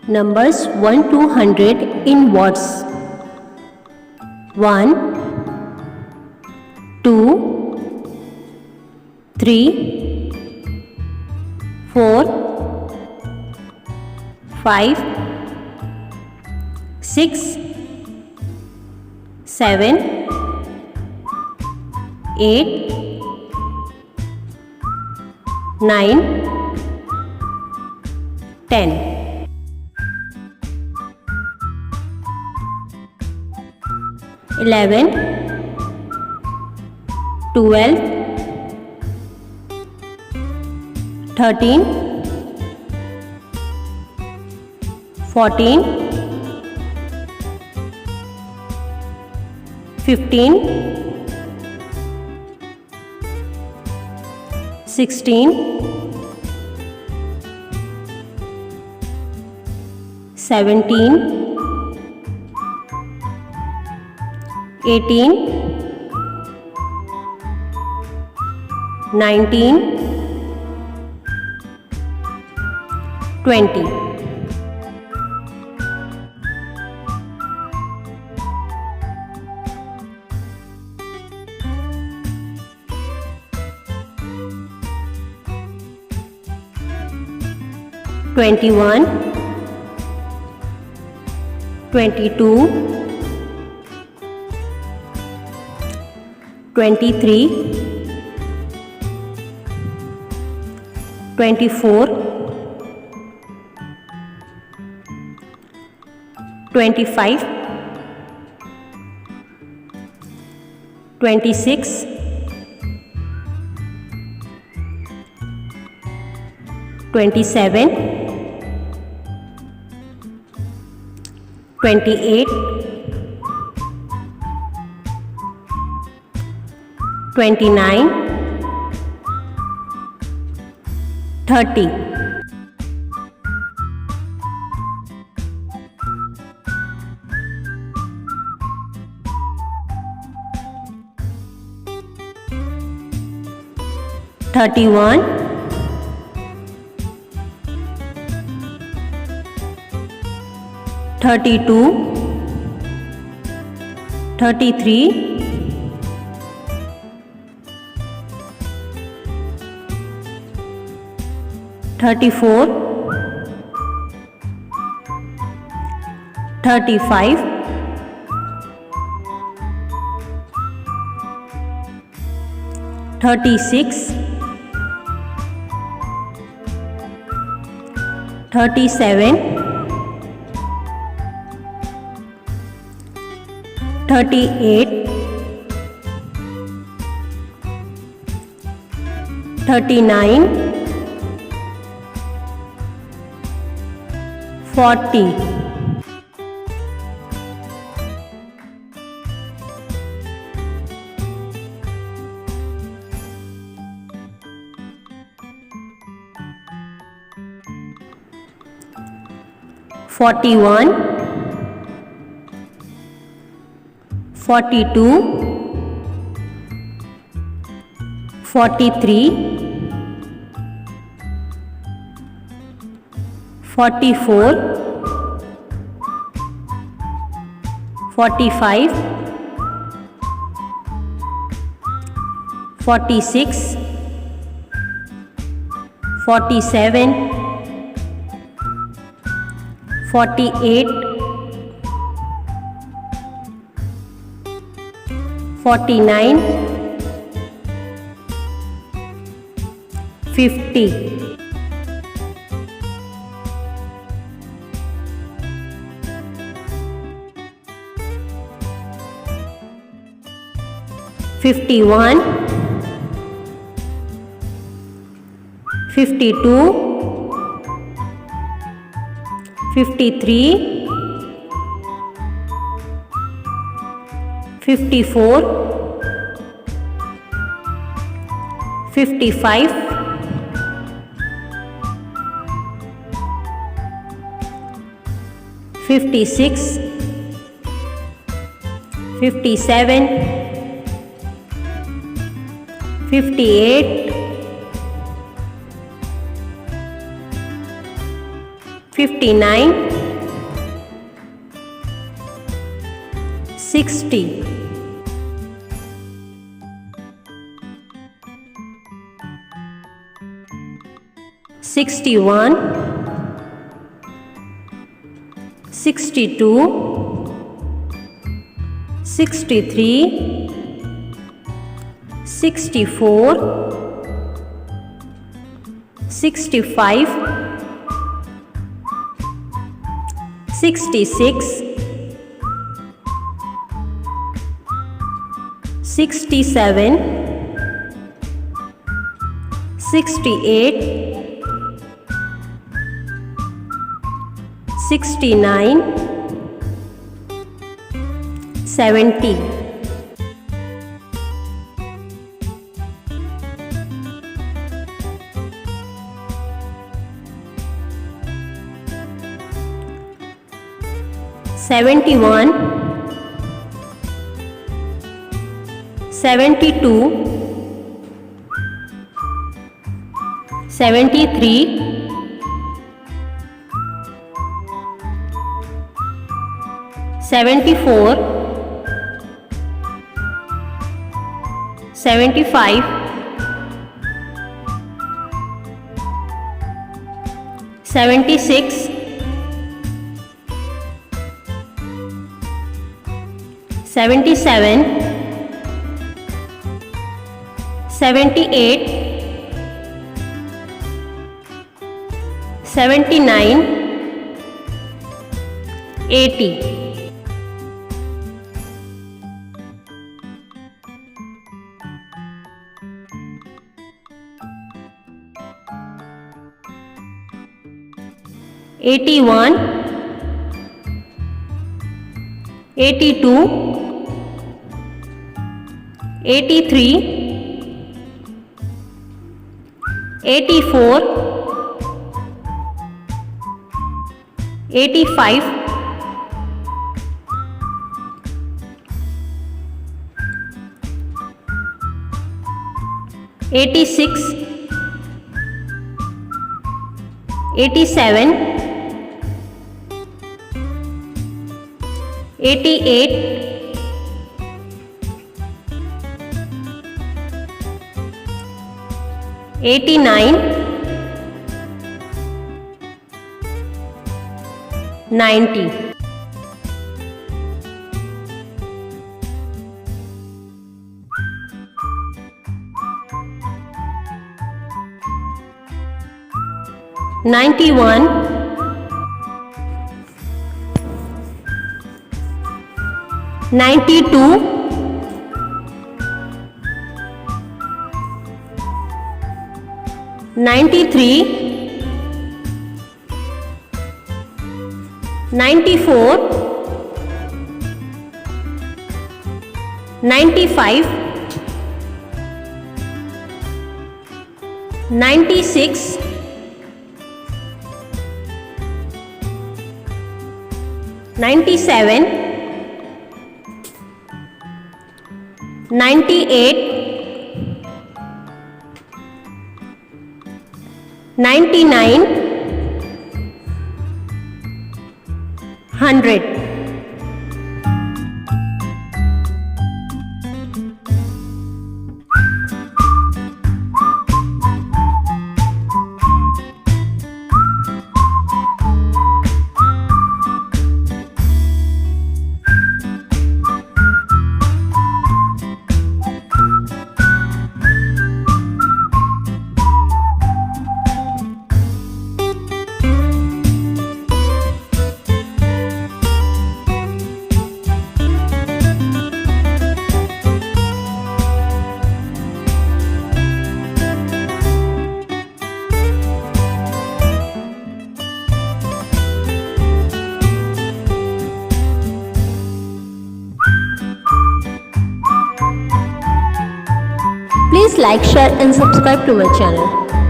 Numbers 1 to 100 in words. 1, 2, 3, 4, 5, 6, 7, 8, 9, 10. 11, 12, 13, 14, 15, 16, 17, 18, 19, 20. 21, 22, 23, 24, 25, 26, 27, 28, 29, 30. 31, 32, 33, 34, 35, 36, 37, 38, 39, 40. 41, 42, 43, 44, 45, 46, 47, 48, 49, 50. 51, 52, 53, 54, 55, 56, 57, 58, 59, 60, 61, 62, 63, 64, 65, 66, 67, 68, 69, 70. 71, 72, 73, 74, 75, 76, 77, 78, 79, 80. 81, 82, 83, 84, 85, 86, 87, 88, 89, 90. 91, 92, 93, 94, 95, 96, 97, 98, 99, 100. Please like, share and subscribe to my channel.